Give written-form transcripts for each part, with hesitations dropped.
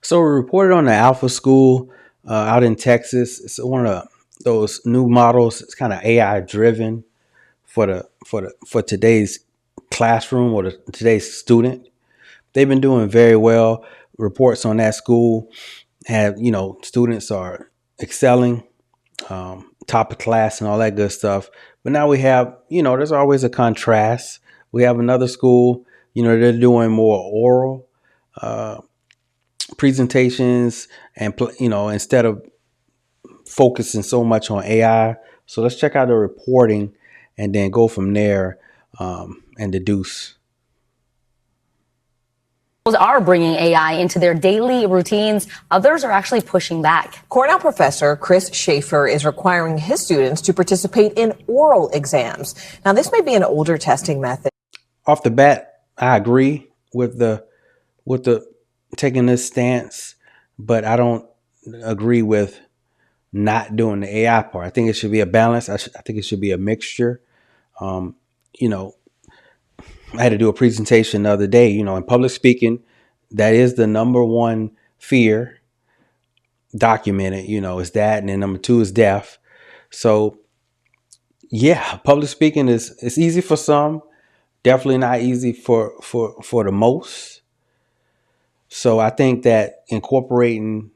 So we reported on the Alpha School out in Texas. It's one of those new models. It's kind of AI driven for today's classroom or today's student. They've been doing very well. Reports on that school have students are excelling, top of class, and all that good stuff. But now we have there's always a contrast. We have another school. They're doing more oral presentations and instead of focusing so much on AI. So let's check out the reporting and then go from there and deduce. Are bringing AI into their daily routines. Others are actually pushing back. Cornell professor Chris Schaefer is requiring his students to participate in oral exams. Now, this may be an older testing method. Off the bat, I agree with the taking this stance, but I don't agree with not doing the AI part. I think it should be a balance. I think it should be a mixture. I had to do a presentation the other day, in public speaking. That is the number one fear documented, is that. And then number two is death. So yeah, public speaking it's easy for some, definitely not easy for the most. So I think that incorporating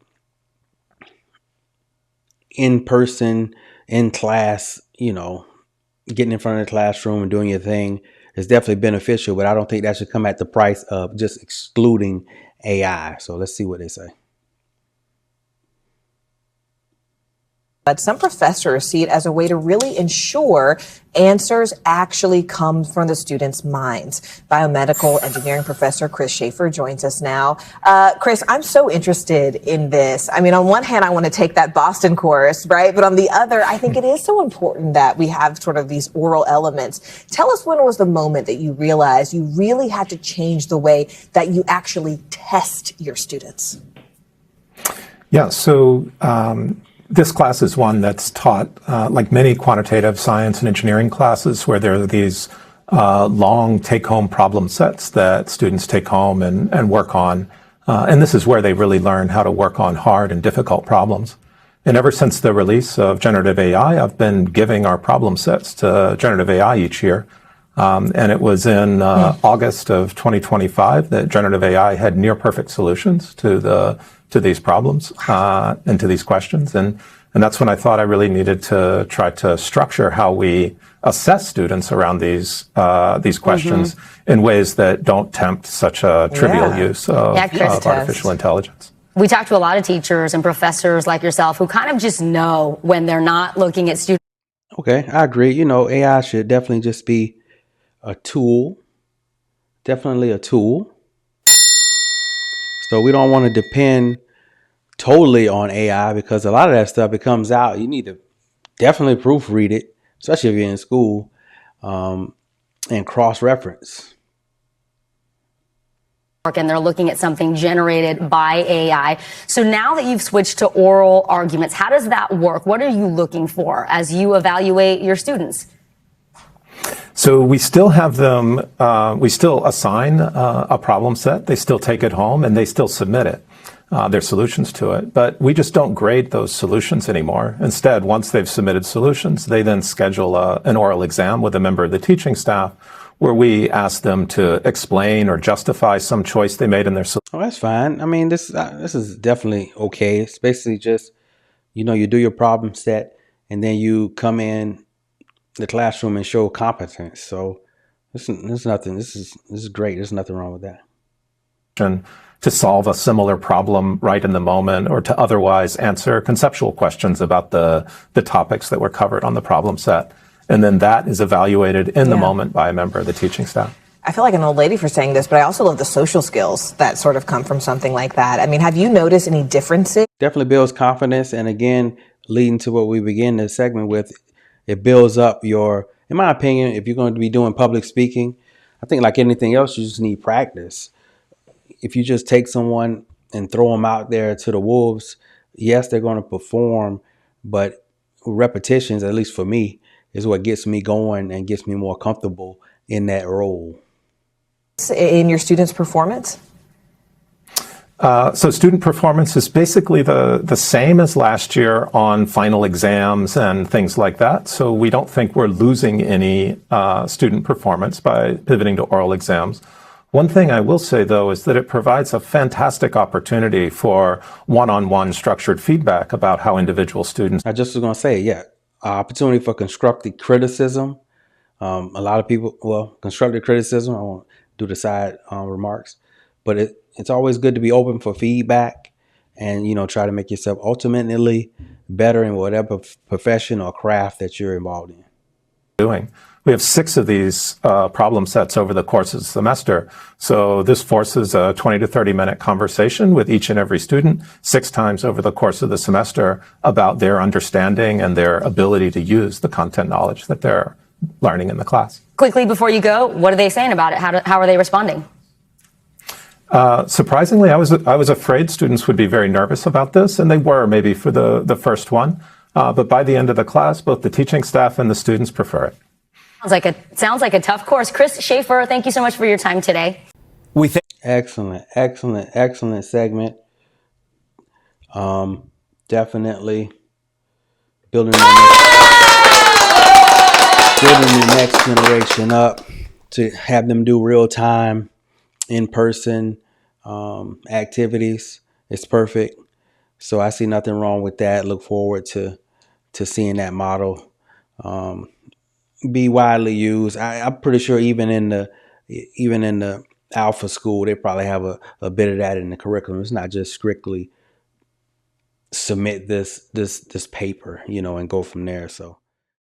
in person, in class, getting in front of the classroom and doing your thing is definitely beneficial, but I don't think that should come at the price of just excluding AI. So let's see what they say. But some professors see it as a way to really ensure answers actually come from the students' minds. Biomedical engineering professor Chris Schaefer joins us now. Chris, I'm so interested in this. I mean, on one hand, I want to take that Boston course, right? But on the other, I think it is so important that we have sort of these oral elements. Tell us, when was the moment that you realized you really had to change the way that you actually test your students? Yeah, so this class is one that's taught, like many quantitative science and engineering classes, where there are these long take-home problem sets that students take home and work on. And this is where they really learn how to work on hard and difficult problems. And ever since the release of generative AI, I've been giving our problem sets to generative AI each year. And it was in August of 2025 that generative AI had near perfect solutions to these problems and to these questions. And that's when I thought I really needed to try to structure how we assess students around these questions in ways that don't tempt such a trivial use of artificial intelligence. We talked to a lot of teachers and professors like yourself who kind of just know when they're not looking at students. Okay, I agree. AI should definitely just be a tool, definitely a tool. So we don't want to depend totally on AI, because a lot of that stuff, it comes out, you need to definitely proofread it, especially if you're in school, and cross-reference. And they're looking at something generated by AI. So now that you've switched to oral arguments, how does that work? What are you looking for as you evaluate your students? So we still have them, we still assign a problem set. They still take it home and they still submit it, their solutions to it. But we just don't grade those solutions anymore. Instead, once they've submitted solutions, they then schedule an oral exam with a member of the teaching staff, where we ask them to explain or justify some choice they made in their solution. Oh, that's fine. I mean, this is definitely okay. It's basically just, you do your problem set and then you come in the classroom and show competence. So there's nothing. This is great. There's nothing wrong with that. To solve a similar problem right in the moment, or to otherwise answer conceptual questions about the topics that were covered on the problem set. And then that is evaluated in the moment by a member of the teaching staff. I feel like an old lady for saying this, but I also love the social skills that sort of come from something like that. I mean, have you noticed any differences? Definitely builds confidence. And again, leading to what we begin this segment with, it builds up in my opinion, if you're going to be doing public speaking, I think like anything else, you just need practice. If you just take someone and throw them out there to the wolves, yes, they're going to perform, but repetitions, at least for me, is what gets me going and gets me more comfortable in that role. In your students' performance? So student performance is basically the same as last year on final exams and things like that. So we don't think we're losing any student performance by pivoting to oral exams. One thing I will say, though, is that it provides a fantastic opportunity for one-on-one structured feedback about how individual students. I just was going to say, yeah, opportunity for constructive criticism. A lot of people, well, constructive criticism, I won't do the side remarks, but it's always good to be open for feedback and, try to make yourself ultimately better in whatever profession or craft that you're involved in. Doing. We have 6 of these problem sets over the course of the semester. So this forces a 20 to 30 minute conversation with each and every student 6 times over the course of the semester about their understanding and their ability to use the content knowledge that they're learning in the class. Quickly before you go, what are they saying about it? How are they responding? Surprisingly, I was afraid students would be very nervous about this, and they were maybe for the first one. But by the end of the class, both the teaching staff and the students prefer it. Sounds like a tough course. Chris Schaefer, thank you so much for your time today. Excellent segment. Definitely building the next generation up to have them do real time, in-person activities. It's perfect. So I see nothing wrong with that. Look forward to seeing that model be widely used. I'm pretty sure even in the alpha school, they probably have a bit of that in the curriculum. It's not just strictly submit this paper, and go from there. So